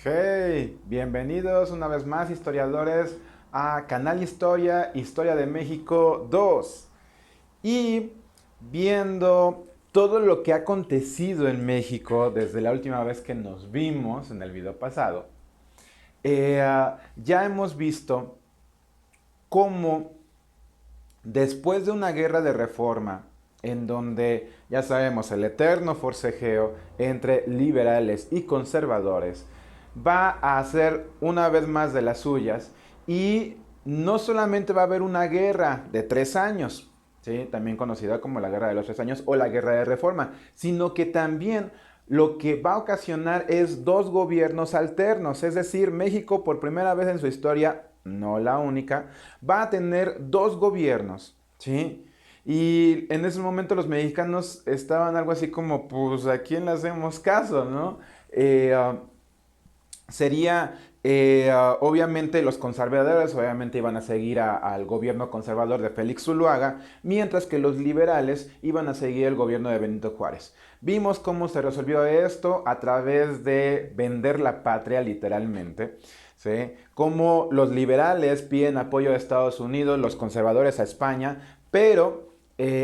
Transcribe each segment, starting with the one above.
Hey, bienvenidos una vez más historiadores a Canal Historia, Historia de México 2. Y viendo todo lo que ha acontecido en México desde la última vez que nos vimos en el video pasado, ya hemos visto cómo después de una guerra de reforma, en donde ya sabemos el eterno forcejeo entre liberales y conservadores, va a hacer una vez más de las suyas y no solamente va a haber una guerra de 3 años, ¿sí? También conocida como la guerra de los 3 años o la guerra de reforma, sino que también lo que va a ocasionar es dos gobiernos alternos, es decir, México por primera vez en su historia, no la única, va a tener dos gobiernos, ¿sí? Y en ese momento los mexicanos estaban algo así como, pues, ¿a quién le hacemos caso, no? Eh, uh, sería, obviamente, los conservadores, obviamente, iban a seguir al gobierno conservador de Félix Zuluaga, mientras que los liberales iban a seguir el gobierno de Benito Juárez. Vimos cómo se resolvió esto a través de vender la patria, literalmente. ¿Sí? Cómo los liberales piden apoyo a Estados Unidos, los conservadores a España, pero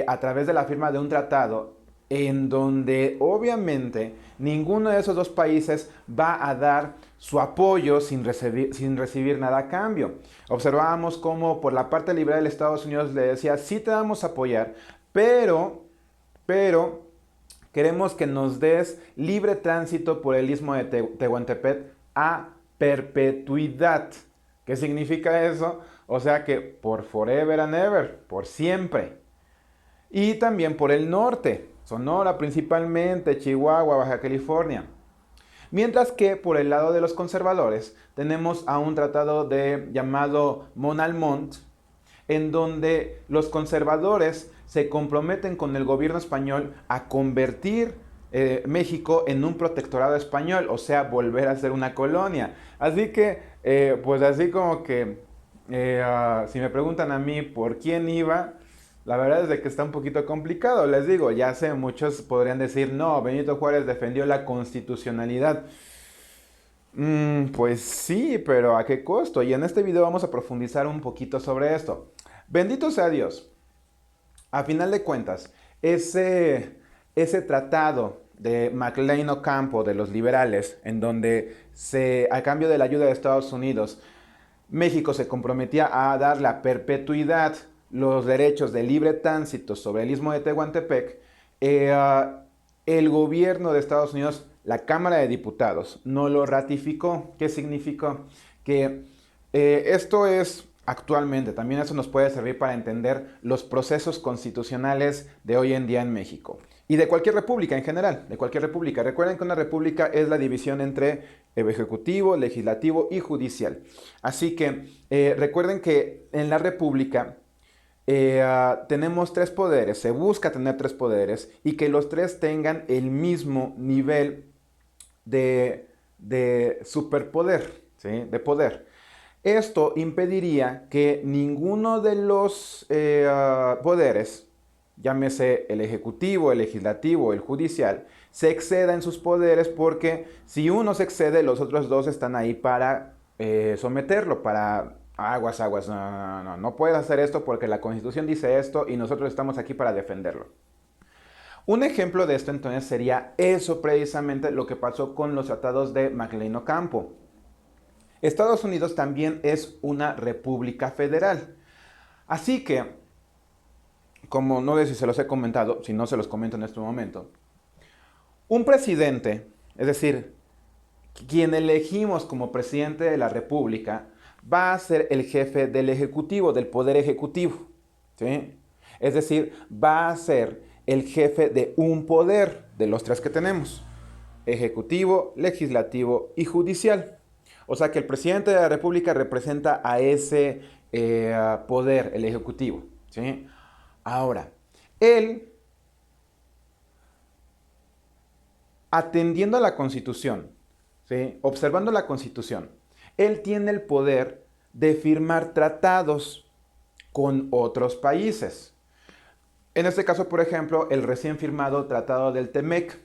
a través de la firma de un tratado en donde obviamente ninguno de esos dos países va a dar su apoyo sin recibir nada a cambio. Observábamos cómo por la parte liberal de Estados Unidos le decía, sí te vamos a apoyar, pero queremos que nos des libre tránsito por el istmo de Tehuantepec a perpetuidad. ¿Qué significa eso? O sea que por forever and ever, por siempre. Y también por el norte, Sonora principalmente, Chihuahua, Baja California. Mientras que por el lado de los conservadores tenemos a un tratado llamado Monalmont, en donde los conservadores se comprometen con el gobierno español a convertir México en un protectorado español, o sea, volver a ser una colonia. Así que, pues así como que, si me preguntan a mí por quién iba, la verdad es de que está un poquito complicado. Les digo, ya sé, muchos podrían decir, no, Benito Juárez defendió la constitucionalidad. Pues sí, pero ¿a qué costo? Y en este video vamos a profundizar un poquito sobre esto. Bendito sea Dios. A final de cuentas, ese tratado de McLean Ocampo de los liberales, en donde a cambio de la ayuda de Estados Unidos, México se comprometía a dar la perpetuidad, los derechos de libre tránsito sobre el istmo de Tehuantepec, el gobierno de Estados Unidos, la Cámara de Diputados, no lo ratificó. ¿Qué significó? Que esto es actualmente, también eso nos puede servir para entender los procesos constitucionales de hoy en día en México. Y de cualquier república en general, de cualquier república. Recuerden que una república es la división entre ejecutivo, legislativo y judicial. Así que recuerden que en la república tenemos tres poderes, se busca tener tres poderes y que los tres tengan el mismo nivel de superpoder, ¿sí? De poder. Esto impediría que ninguno de los poderes, llámese el ejecutivo, el legislativo, el judicial, se exceda en sus poderes porque si uno se excede, los otros dos están ahí para someterlo, para aguas, aguas, no, no, no, no puedes hacer esto porque la constitución dice esto y nosotros estamos aquí para defenderlo. Un ejemplo de esto entonces sería eso precisamente lo que pasó con los tratados de McLean Ocampo. Estados Unidos también es una república federal. Así que, como no sé si se los he comentado, si no se los comento en este momento, un presidente, es decir, quien elegimos como presidente de la república, va a ser el jefe del ejecutivo, del poder ejecutivo. ¿Sí? Es decir, va a ser el jefe de un poder de los tres que tenemos: ejecutivo, legislativo y judicial. O sea que el presidente de la República representa a ese poder, el ejecutivo. ¿Sí? Ahora, él, atendiendo a la Constitución, ¿sí? Observando la Constitución, él tiene el poder de firmar tratados con otros países. En este caso, por ejemplo, el recién firmado Tratado del TEMEC.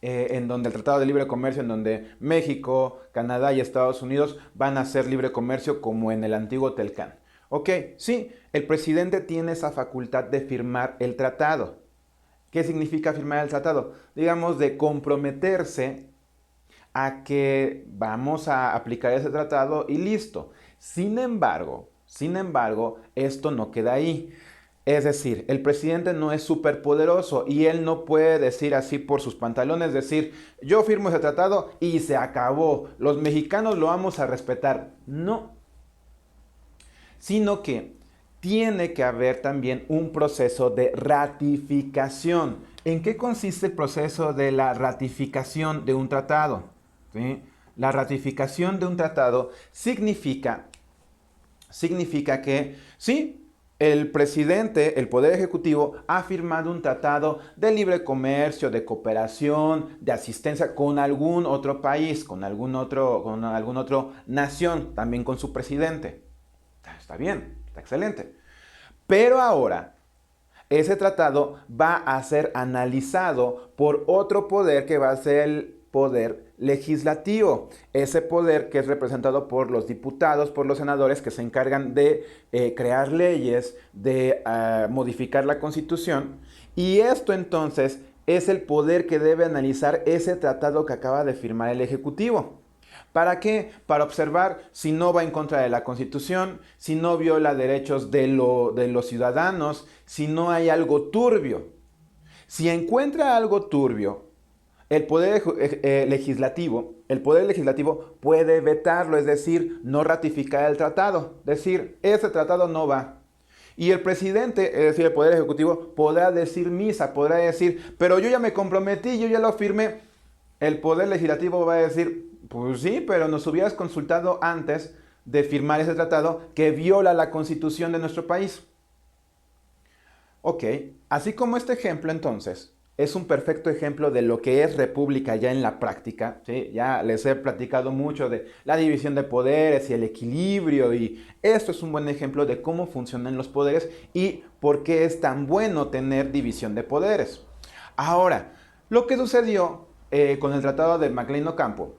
en donde el Tratado de Libre Comercio, en donde México, Canadá y Estados Unidos van a hacer libre comercio como en el antiguo Telcán. Ok, sí, el presidente tiene esa facultad de firmar el tratado. ¿Qué significa firmar el tratado? Digamos, de comprometerse a que vamos a aplicar ese tratado y listo. Sin embargo, esto no queda ahí. Es decir, el presidente no es superpoderoso y él no puede decir así por sus pantalones, decir, yo firmo ese tratado y se acabó, los mexicanos lo vamos a respetar. No, sino que tiene que haber también un proceso de ratificación. ¿En qué consiste el proceso de la ratificación de un tratado? ¿Sí? La ratificación de un tratado significa que sí, el presidente, el Poder Ejecutivo, ha firmado un tratado de libre comercio, de cooperación, de asistencia con algún otro país, con algún otro nación, también con su presidente. Está bien, está excelente. Pero ahora, ese tratado va a ser analizado por otro poder que va a ser el poder legislativo. Ese poder que es representado por los diputados, por los senadores que se encargan de crear leyes, de modificar la constitución. Y esto entonces es el poder que debe analizar ese tratado que acaba de firmar el Ejecutivo. ¿Para qué? Para observar si no va en contra de la Constitución, si no viola derechos de los ciudadanos, si no hay algo turbio. Si encuentra algo turbio, el poder legislativo puede vetarlo, es decir, no ratificar el tratado, decir, ese tratado no va. Y el presidente, es decir, el poder ejecutivo, podrá decir misa, podrá decir, pero yo ya me comprometí, yo ya lo firmé. El poder legislativo va a decir, pues sí, pero nos hubieras consultado antes de firmar ese tratado que viola la constitución de nuestro país. Ok, así como este ejemplo entonces es un perfecto ejemplo de lo que es república ya en la práctica, ¿sí? Ya les he platicado mucho de la división de poderes y el equilibrio y esto es un buen ejemplo de cómo funcionan los poderes y por qué es tan bueno tener división de poderes. Ahora, lo que sucedió con el tratado de McLean Ocampo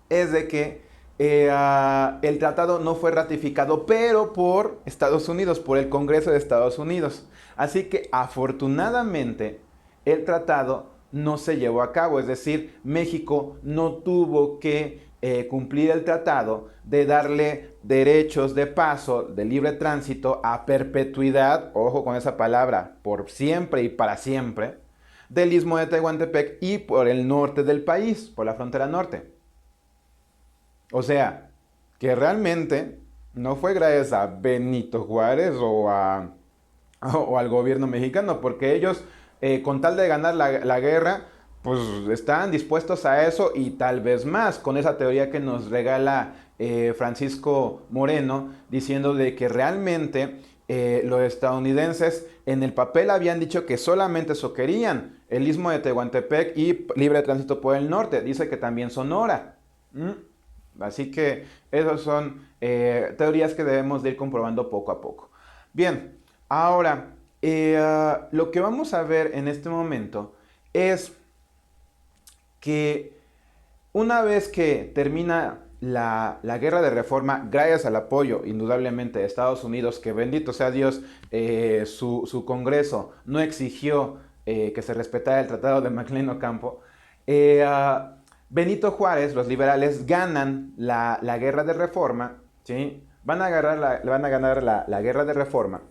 es de que el tratado no fue ratificado, pero por Estados Unidos, por el Congreso de Estados Unidos. Así que afortunadamente el tratado no se llevó a cabo, es decir, México no tuvo que cumplir el tratado de darle derechos de paso, de libre tránsito a perpetuidad, ojo con esa palabra, por siempre y para siempre, del istmo de Tehuantepec y por el norte del país, por la frontera norte. O sea, que realmente no fue gracias a Benito Juárez o al gobierno mexicano, porque ellos, con tal de ganar la guerra, pues estaban dispuestos a eso y tal vez más, con esa teoría que nos regala Francisco Moreno, diciendo de que realmente los estadounidenses en el papel habían dicho que solamente eso querían, el istmo de Tehuantepec y libre tránsito por el norte, dice que también Sonora. ¿Mm? Así que esas son teorías que debemos de ir comprobando poco a poco. Bien, ahora lo que vamos a ver en este momento es que una vez que termina la guerra de reforma, gracias al apoyo indudablemente de Estados Unidos, que bendito sea Dios, su Congreso no exigió que se respetara el Tratado de McLean Ocampo, Benito Juárez, los liberales, ganan la guerra de reforma, ¿sí? Van a ganar la guerra de reforma.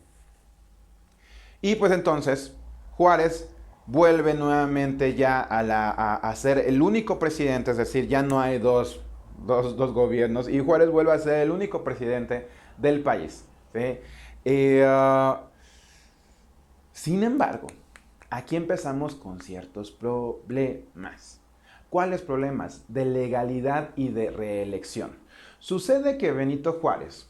Y pues entonces Juárez vuelve nuevamente ya a ser el único presidente, es decir, ya no hay dos gobiernos, y Juárez vuelve a ser el único presidente del país. ¿Sí? Uh, Sin embargo, aquí empezamos con ciertos problemas. ¿Cuáles problemas? De legalidad y de reelección. Sucede que Benito Juárez,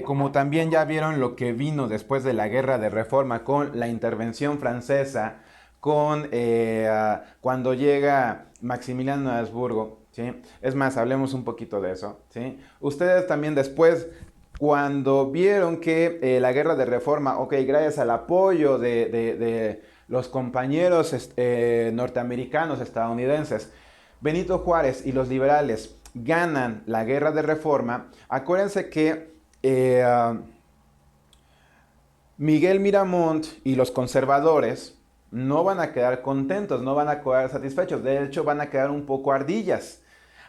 como también ya vieron lo que vino después de la guerra de reforma con la intervención francesa, con cuando llega Maximiliano de Habsburgo, ¿sí? Es más, hablemos un poquito de eso, ¿sí? Ustedes también después, cuando vieron que la guerra de reforma, ok, gracias al apoyo de los compañeros norteamericanos, estadounidenses, Benito Juárez y los liberales ganan la guerra de reforma, acuérdense que Miguel Miramont y los conservadores no van a quedar contentos, no van a quedar satisfechos, de hecho van a quedar un poco ardillas.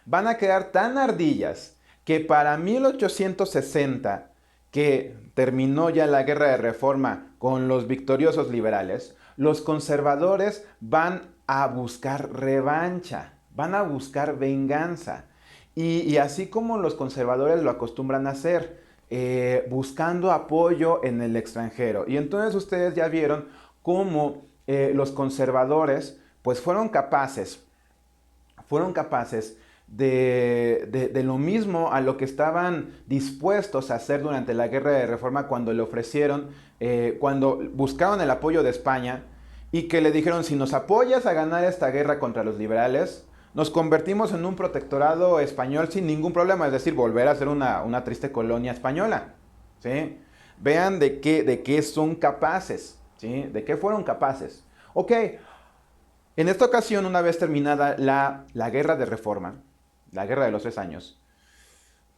Van a quedar tan ardillas que para 1860, que terminó ya la guerra de reforma con los victoriosos liberales, los conservadores van a buscar revancha, van a buscar venganza. Y así como los conservadores lo acostumbran a hacer, buscando apoyo en el extranjero. Y entonces ustedes ya vieron cómo los conservadores pues fueron capaces de lo mismo a lo que estaban dispuestos a hacer durante la guerra de reforma cuando le ofrecieron, cuando buscaron el apoyo de España y que le dijeron, si nos apoyas a ganar esta guerra contra los liberales, nos convertimos en un protectorado español sin ningún problema, es decir, volver a ser una triste colonia española. ¿Sí? Vean de qué son capaces, ¿sí? De qué fueron capaces. Ok, en esta ocasión, una vez terminada la guerra de reforma, la guerra de los 3 años,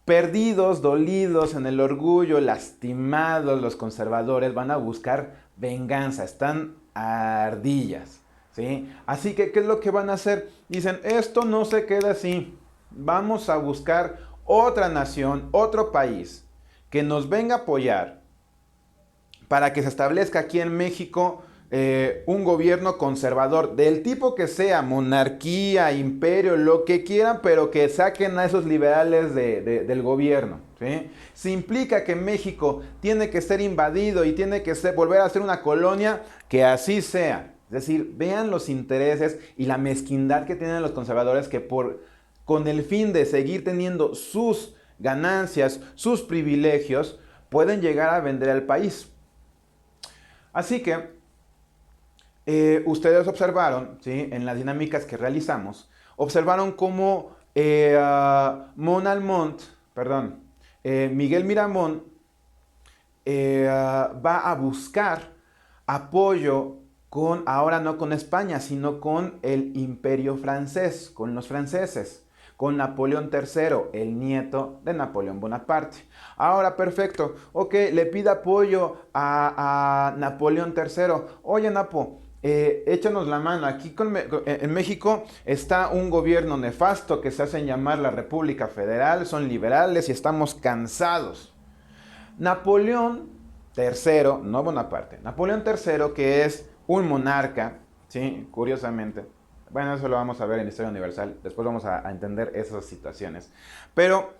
perdidos, dolidos en el orgullo, lastimados, los conservadores van a buscar venganza, están ardillas, ¿sí? Así que, ¿qué es lo que van a hacer? Dicen, esto no se queda así, vamos a buscar otra nación, otro país, que nos venga a apoyar para que se establezca aquí en México un gobierno conservador, del tipo que sea, monarquía, imperio, lo que quieran, pero que saquen a esos liberales del gobierno. ¿Sí? Si implica que México tiene que ser invadido y tiene que volver a ser una colonia, que así sea. Es decir, vean los intereses y la mezquindad que tienen los conservadores que con el fin de seguir teniendo sus ganancias, sus privilegios, pueden llegar a vender al país. Así que ustedes observaron, ¿sí? En las dinámicas que realizamos, observaron cómo Miguel Miramón va a buscar apoyo ahora no con España, sino con el imperio francés, con los franceses, con Napoleón III, el nieto de Napoleón Bonaparte. Ahora, perfecto, ok, le pide apoyo a Napoleón III. Oye, Napo, échanos la mano. Aquí en México está un gobierno nefasto que se hacen llamar la República Federal, son liberales y estamos cansados. Napoleón III, no Bonaparte, Napoleón III, que es un monarca, ¿sí? Curiosamente. Bueno, eso lo vamos a ver en Historia Universal. Después vamos a entender esas situaciones. Pero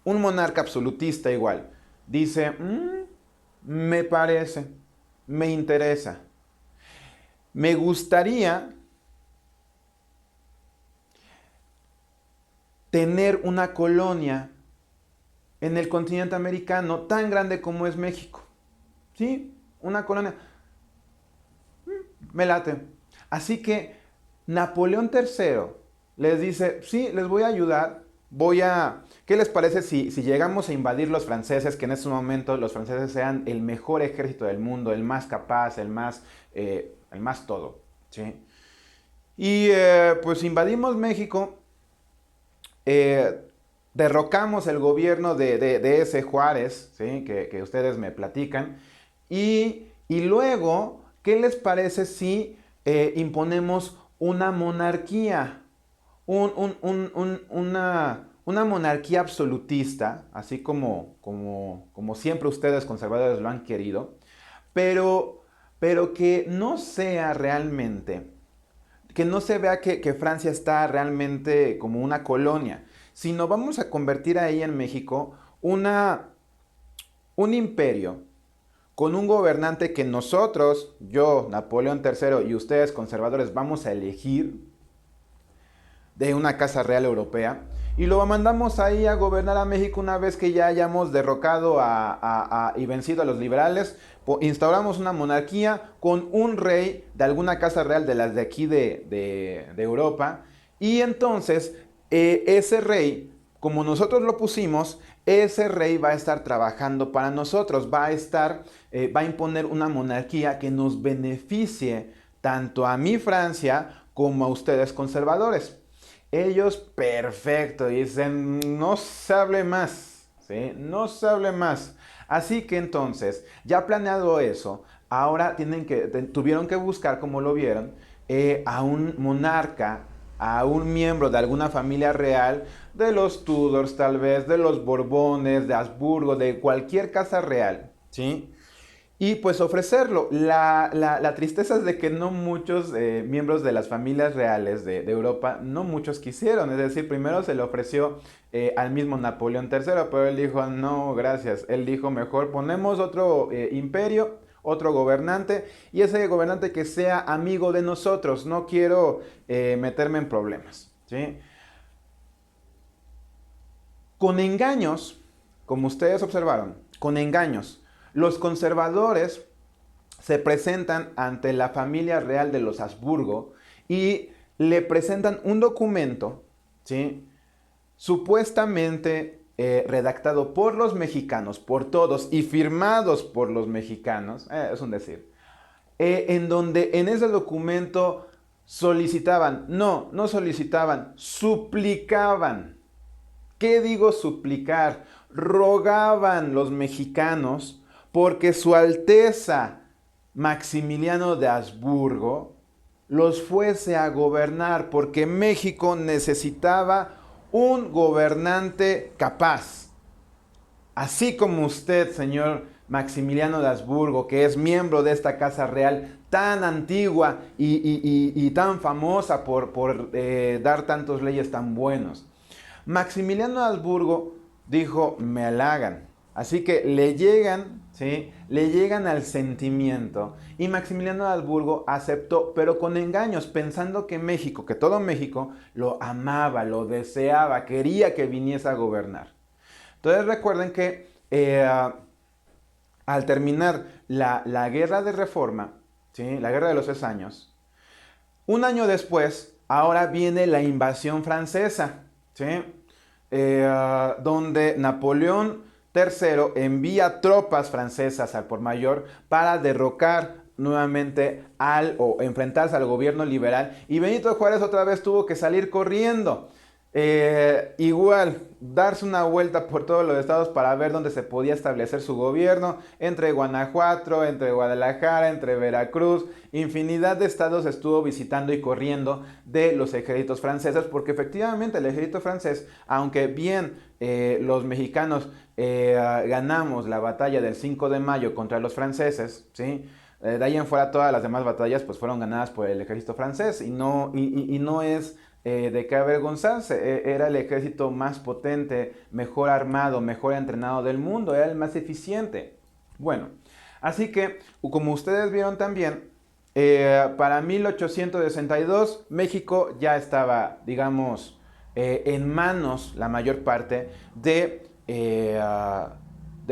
un monarca absolutista igual dice, me parece, me interesa, me gustaría tener una colonia en el continente americano tan grande como es México. ¿Sí? Una colonia. Me late. Así que Napoleón III les dice, sí, les voy a ayudar, ¿qué les parece si llegamos a invadir los franceses, que en estos momentos los franceses sean el mejor ejército del mundo, el más capaz, el más todo, ¿sí? Y pues invadimos México, derrocamos el gobierno de ese Juárez, ¿sí? que ustedes me platican, y luego, ¿qué les parece si imponemos una monarquía? Una monarquía absolutista, así como siempre ustedes conservadores lo han querido, pero que no sea realmente, que no se vea que Francia está realmente como una colonia, sino vamos a convertir ahí en México un imperio con un gobernante que nosotros, yo, Napoleón III y ustedes conservadores vamos a elegir de una casa real europea y lo mandamos ahí a gobernar a México una vez que ya hayamos derrocado y vencido a los liberales. Instauramos una monarquía con un rey de alguna casa real de las de aquí de Europa y entonces ese rey, como nosotros lo pusimos, ese rey va a estar trabajando para nosotros, va a imponer una monarquía que nos beneficie tanto a mi Francia como a ustedes conservadores. Ellos, perfecto, dicen, no se hable más, ¿sí? No se hable más. Así que entonces, ya planeado eso, ahora tuvieron que buscar, como lo vieron, a un monarca, a un miembro de alguna familia real, de los Tudors tal vez, de los Borbones, de Habsburgo, de cualquier casa real, ¿sí? Y pues ofrecerlo. La tristeza es de que no muchos miembros de las familias reales de Europa, no muchos quisieron. Es decir, primero se le ofreció al mismo Napoleón III, pero él dijo, no, gracias. Él dijo, mejor ponemos otro imperio, otro gobernante, y ese gobernante que sea amigo de nosotros. No quiero meterme en problemas, ¿sí? Con engaños, como ustedes observaron, con engaños, los conservadores se presentan ante la familia real de los Habsburgo y le presentan un documento, ¿sí? Supuestamente redactado por los mexicanos, por todos, y firmados por los mexicanos, es un decir, en donde en ese documento solicitaban, no solicitaban, suplicaban. ¿Qué digo suplicar? Rogaban los mexicanos porque su Alteza Maximiliano de Habsburgo los fuese a gobernar, porque México necesitaba un gobernante capaz. Así como usted, señor Maximiliano de Habsburgo, que es miembro de esta casa real tan antigua y tan famosa por dar tantas leyes tan buenos. Maximiliano de Habsburgo dijo, me halagan. Así que le llegan, ¿sí? Le llegan al sentimiento. Y Maximiliano de Habsburgo aceptó, pero con engaños, pensando que México, que todo México, lo amaba, lo deseaba, quería que viniese a gobernar. Entonces recuerden que al terminar la guerra de reforma, ¿sí? La guerra de los 6 años, un año después, ahora viene la invasión francesa, ¿sí? Donde Napoleón III envía tropas francesas al por mayor para derrocar nuevamente o enfrentarse al gobierno liberal, y Benito Juárez otra vez tuvo que salir corriendo. Igual, darse una vuelta por todos los estados para ver dónde se podía establecer su gobierno, entre Guanajuato, entre Guadalajara, entre Veracruz, infinidad de estados estuvo visitando y corriendo de los ejércitos franceses, porque efectivamente el ejército francés, aunque bien los mexicanos ganamos la batalla del 5 de mayo contra los franceses, ¿sí? De ahí en fuera todas las demás batallas pues fueron ganadas por el ejército francés, y no es de qué avergonzarse. Era el ejército más potente, mejor armado, mejor entrenado del mundo, era el más eficiente. Bueno, así que como ustedes vieron también, para 1862 México ya estaba, digamos, en manos la mayor parte de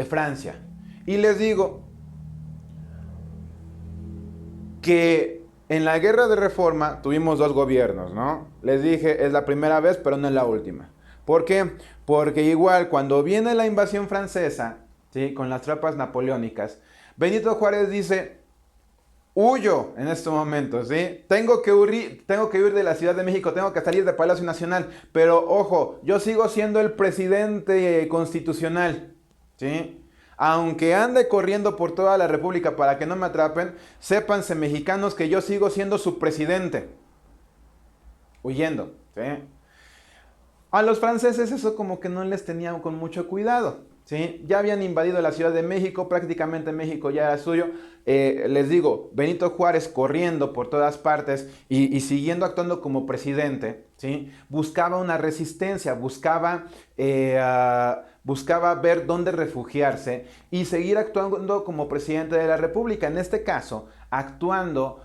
Francia. Y les digo que en la guerra de reforma tuvimos dos gobiernos, ¿no? Les dije, es la primera vez, pero no es la última. ¿Por qué? Porque igual cuando viene la invasión francesa, ¿sí? Con las tropas napoleónicas, Benito Juárez dice, huyo en este momento, ¿sí? Tengo que huir de la Ciudad de México, tengo que salir de Palacio Nacional, pero ojo, yo sigo siendo el presidente constitucional, ¿sí? Aunque ande corriendo por toda la República para que no me atrapen, sépanse mexicanos que yo sigo siendo su presidente. Huyendo, ¿sí? A los franceses eso como que no les tenía con mucho cuidado, ¿sí? Ya habían invadido la Ciudad de México, prácticamente México ya era suyo. Les digo, Benito Juárez corriendo por todas partes y siguiendo actuando como presidente, ¿sí? Buscaba una resistencia, buscaba ver dónde refugiarse y seguir actuando como presidente de la República. En este caso, actuando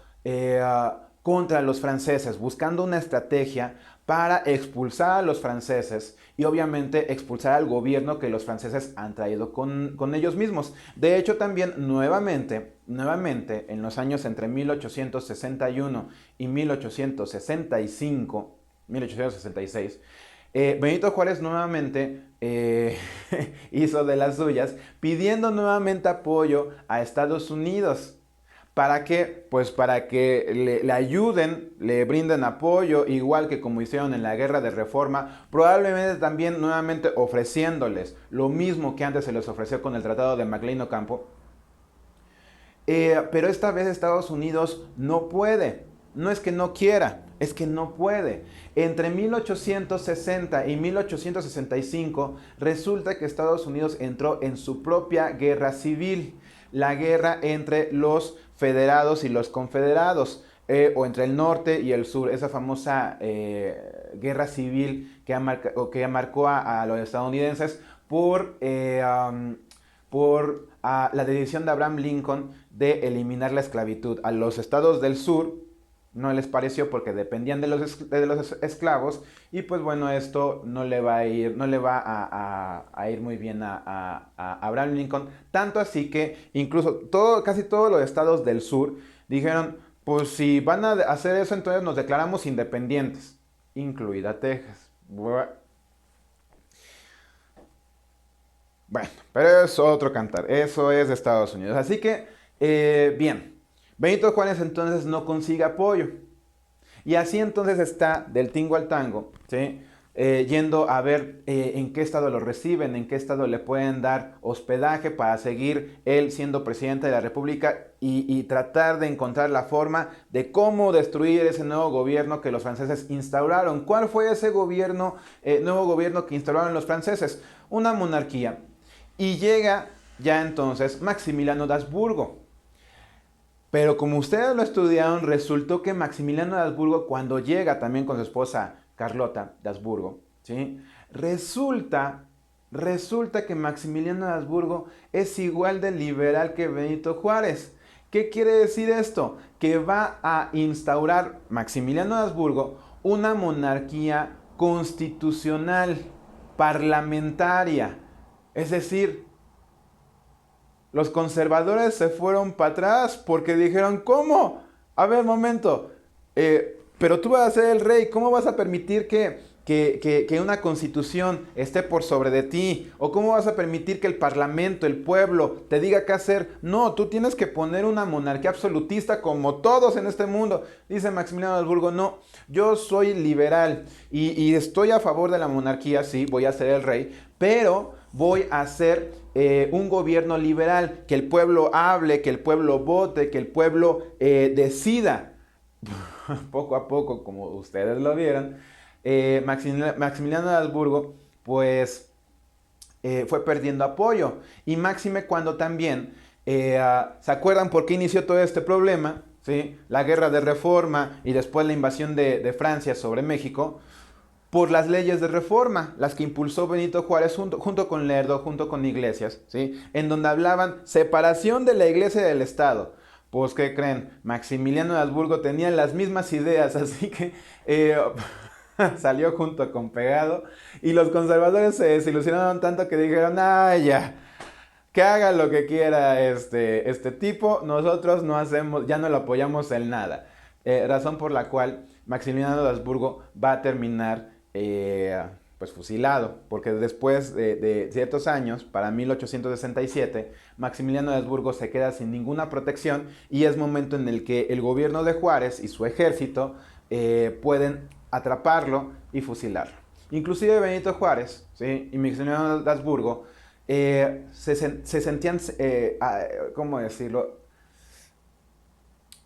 contra los franceses, buscando una estrategia para expulsar a los franceses y obviamente expulsar al gobierno que los franceses han traído con ellos mismos. De hecho, también nuevamente, en los años entre 1861 y 1865, 1866, Benito Juárez nuevamente hizo de las suyas, pidiendo nuevamente apoyo a Estados Unidos. ¿Para qué? Pues para que le ayuden, le brinden apoyo, igual que como hicieron en la Guerra de Reforma, probablemente también nuevamente ofreciéndoles lo mismo que antes se les ofreció con el Tratado de McLean Ocampo. Pero esta vez Estados Unidos no puede. No es que no quiera, es que no puede. Entre 1860 y 1865 resulta que Estados Unidos entró en su propia guerra civil, la guerra entre los federados y los confederados, o entre el norte y el sur, esa famosa guerra civil que marcó a los estadounidenses por la decisión de Abraham Lincoln de eliminar la esclavitud. A los estados del sur no les pareció porque dependían de los esclavos, y pues bueno, esto no le va a ir muy bien a Abraham Lincoln, tanto así que incluso casi todos los estados del sur dijeron, pues si van a hacer eso, entonces nos declaramos independientes, incluida Texas. Bueno, pero es otro cantar, eso es de Estados Unidos. Así que, bien, Benito Juárez entonces no consigue apoyo. Y así entonces está del tingo al tango, ¿sí? Yendo a ver en qué estado lo reciben, en qué estado le pueden dar hospedaje para seguir él siendo presidente de la República y tratar de encontrar la forma de cómo destruir ese nuevo gobierno que los franceses instauraron. ¿Cuál fue ese nuevo gobierno que instauraron los franceses? Una monarquía. Y llega ya entonces Maximiliano de Habsburgo. Pero como ustedes lo estudiaron, resultó que Maximiliano de Habsburgo, cuando llega también con su esposa Carlota de Habsburgo, ¿sí? Resulta que Maximiliano de Habsburgo es igual de liberal que Benito Juárez. ¿Qué quiere decir esto? Que va a instaurar Maximiliano de Habsburgo una monarquía constitucional, parlamentaria. Es decir, los conservadores se fueron para atrás porque dijeron, ¿cómo? A ver, momento, pero tú vas a ser el rey, ¿cómo vas a permitir que una constitución esté por sobre de ti? ¿O cómo vas a permitir que el parlamento, el pueblo, te diga qué hacer? No, tú tienes que poner una monarquía absolutista como todos en este mundo. Dice Maximiliano de Habsburgo, no, yo soy liberal y estoy a favor de la monarquía, sí, voy a ser el rey, pero voy a hacer un gobierno liberal, que el pueblo hable, que el pueblo vote, que el pueblo decida. Poco a poco, como ustedes lo vieron, Maximiliano de Habsburgo, pues fue perdiendo apoyo. Y máxime cuando también, ¿se acuerdan por qué inició todo este problema? ¿Sí? La guerra de reforma y después la invasión de Francia sobre México, por las leyes de reforma, las que impulsó Benito Juárez junto con Lerdo, junto con Iglesias, ¿sí? En donde hablaban separación de la iglesia y del Estado. Pues, ¿qué creen? Maximiliano de Habsburgo tenía las mismas ideas, así que salió junto con pegado, y los conservadores se desilusionaron tanto que dijeron, ¡ay, ya! Que haga lo que quiera este tipo, nosotros no hacemos, ya no lo apoyamos en nada. Razón por la cual Maximiliano de Habsburgo va a terminar pues fusilado, porque después de ciertos años, para 1867, Maximiliano de Habsburgo se queda sin ninguna protección y es momento en el que el gobierno de Juárez y su ejército pueden atraparlo y fusilarlo. Inclusive Benito Juárez, ¿sí? Y Maximiliano de Habsburgo se sentían, ¿cómo decirlo?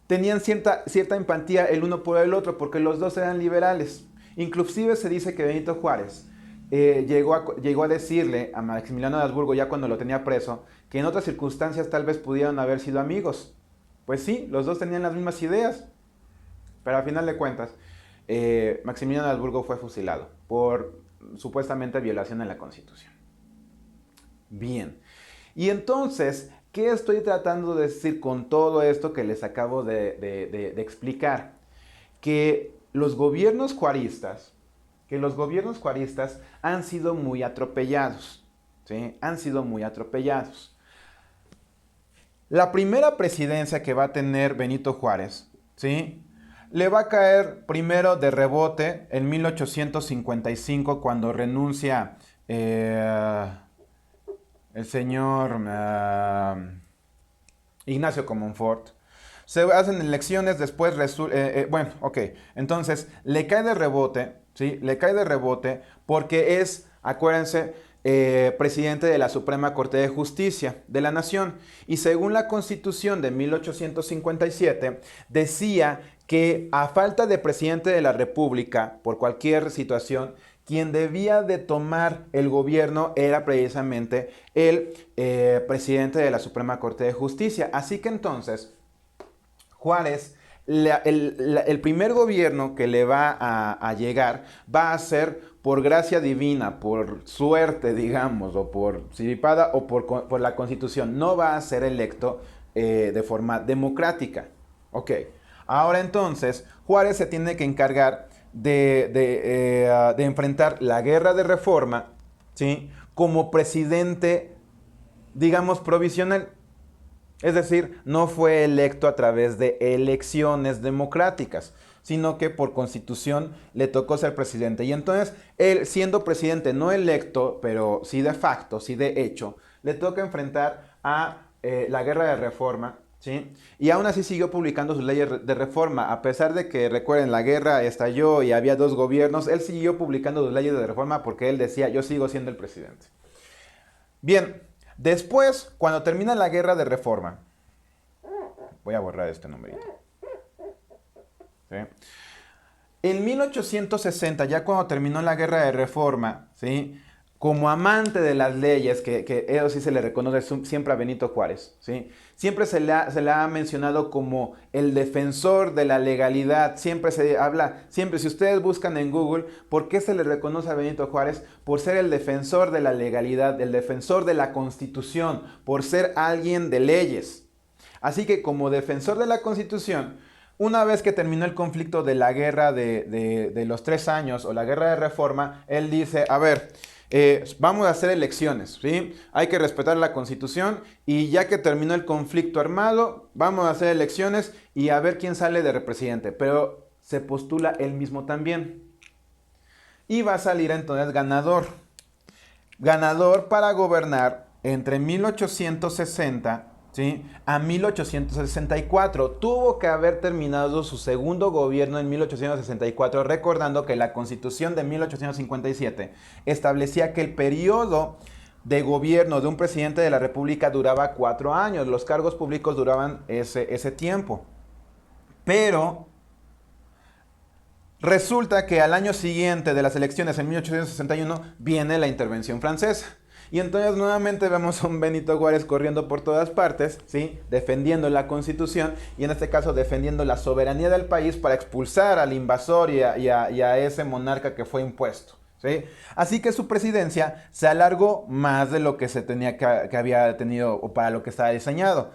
Tenían cierta empatía el uno por el otro porque los dos eran liberales. Inclusive se dice que Benito Juárez llegó a decirle a Maximiliano de Habsburgo, ya cuando lo tenía preso, que en otras circunstancias tal vez pudieran haber sido amigos. Pues sí, los dos tenían las mismas ideas, pero al final de cuentas, Maximiliano de Habsburgo fue fusilado por supuestamente violación a la Constitución. Bien, y entonces, ¿qué estoy tratando de decir con todo esto que les acabo de explicar? Que los gobiernos juaristas han sido muy atropellados, ¿sí? Han sido muy atropellados. La primera presidencia que va a tener Benito Juárez, ¿sí? Le va a caer primero de rebote en 1855 cuando renuncia el señor Ignacio Comonfort. Se hacen elecciones, después bueno, ok. Entonces, le cae de rebote, ¿sí? Le cae de rebote porque es, acuérdense, presidente de la Suprema Corte de Justicia de la Nación. Y según la Constitución de 1857, decía que a falta de presidente de la República, por cualquier situación, quien debía de tomar el gobierno era precisamente el presidente de la Suprema Corte de Justicia. Así que entonces, Juárez, el primer gobierno que le va a llegar va a ser por gracia divina, por suerte, digamos, o por siripada, o por la Constitución. No va a ser electo de forma democrática. Ok. Ahora entonces, Juárez se tiene que encargar de enfrentar la guerra de reforma, ¿sí? Como presidente, digamos, provisional. Es decir, no fue electo a través de elecciones democráticas, sino que por constitución le tocó ser presidente. Y entonces, él siendo presidente no electo, pero sí de facto, sí de hecho, le toca enfrentar a la guerra de reforma, ¿sí? Y aún así siguió publicando sus leyes de reforma. A pesar de que, recuerden, la guerra estalló y había dos gobiernos, él siguió publicando sus leyes de reforma porque él decía, yo sigo siendo el presidente. Bien, después, cuando termina la guerra de reforma, voy a borrar este numerito. ¿Sí? En 1860, ya cuando terminó la guerra de reforma, ¿sí? Como amante de las leyes, que eso sí se le reconoce siempre a Benito Juárez, ¿sí? Siempre se le ha mencionado como el defensor de la legalidad, siempre se habla, siempre si ustedes buscan en Google, ¿por qué se le reconoce a Benito Juárez? Por ser el defensor de la legalidad, el defensor de la Constitución, por ser alguien de leyes. Así que como defensor de la Constitución, una vez que terminó el conflicto de la guerra de los 3 años o la guerra de reforma, él dice, a ver, vamos a hacer elecciones, ¿sí? Hay que respetar la Constitución y ya que terminó el conflicto armado, vamos a hacer elecciones y a ver quién sale de presidente. Pero se postula él mismo también. Y va a salir entonces ganador. Ganador para gobernar entre 1860, ¿sí? a 1864. Tuvo que haber terminado su segundo gobierno en 1864, recordando que la Constitución de 1857 establecía que el periodo de gobierno de un presidente de la República duraba 4 años. Los cargos públicos duraban ese tiempo. Pero resulta que al año siguiente de las elecciones, en 1861, viene la intervención francesa. Y entonces nuevamente vemos a un Benito Juárez corriendo por todas partes, ¿sí? Defendiendo la Constitución y en este caso defendiendo la soberanía del país para expulsar al invasor y a ese monarca que fue impuesto, ¿sí? Así que su presidencia se alargó más de lo que se tenía que había tenido o para lo que estaba diseñado.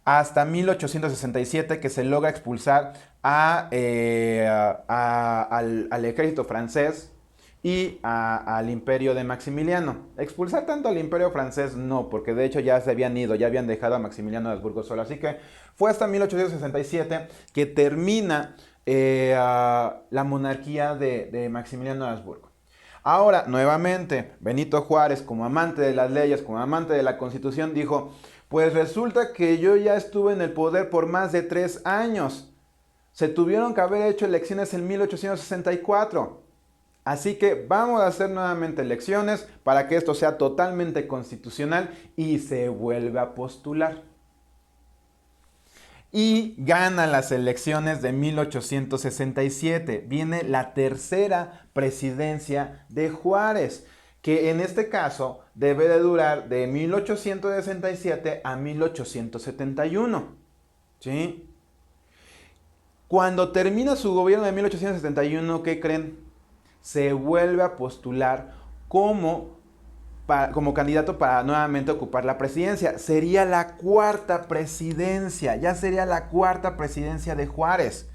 Hasta 1867 que se logra expulsar al ejército francés y al imperio de Maximiliano. Expulsar tanto al imperio francés no, porque de hecho ya se habían ido, ya habían dejado a Maximiliano de Habsburgo solo. Así que fue hasta 1867 que termina la monarquía de Maximiliano de Habsburgo. Ahora, nuevamente, Benito Juárez, como amante de las leyes, como amante de la Constitución, dijo, pues resulta que yo ya estuve en el poder por más de 3 años. Se tuvieron que haber hecho elecciones en 1864. Así que vamos a hacer nuevamente elecciones para que esto sea totalmente constitucional y se vuelve a postular. Y gana las elecciones de 1867. Viene la tercera presidencia de Juárez, que en este caso debe de durar de 1867 a 1871. ¿Sí? Cuando termina su gobierno de 1871, ¿qué creen? Se vuelve a postular como candidato para nuevamente ocupar la presidencia. Sería la cuarta presidencia, ya sería la cuarta presidencia de Juárez.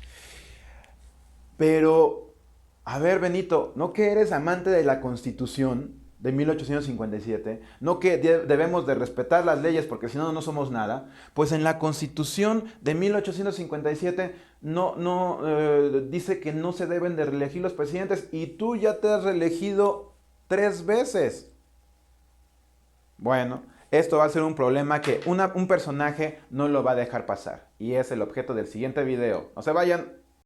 Pero, a ver, Benito, ¿no que eres amante de la Constitución? de 1857, no que debemos de respetar las leyes porque si no, no somos nada, pues en la Constitución de 1857 dice que no se deben de reelegir los presidentes y tú ya te has reelegido 3 veces. Bueno, esto va a ser un problema que un personaje no lo va a dejar pasar y es el objeto del siguiente video. No se vayan.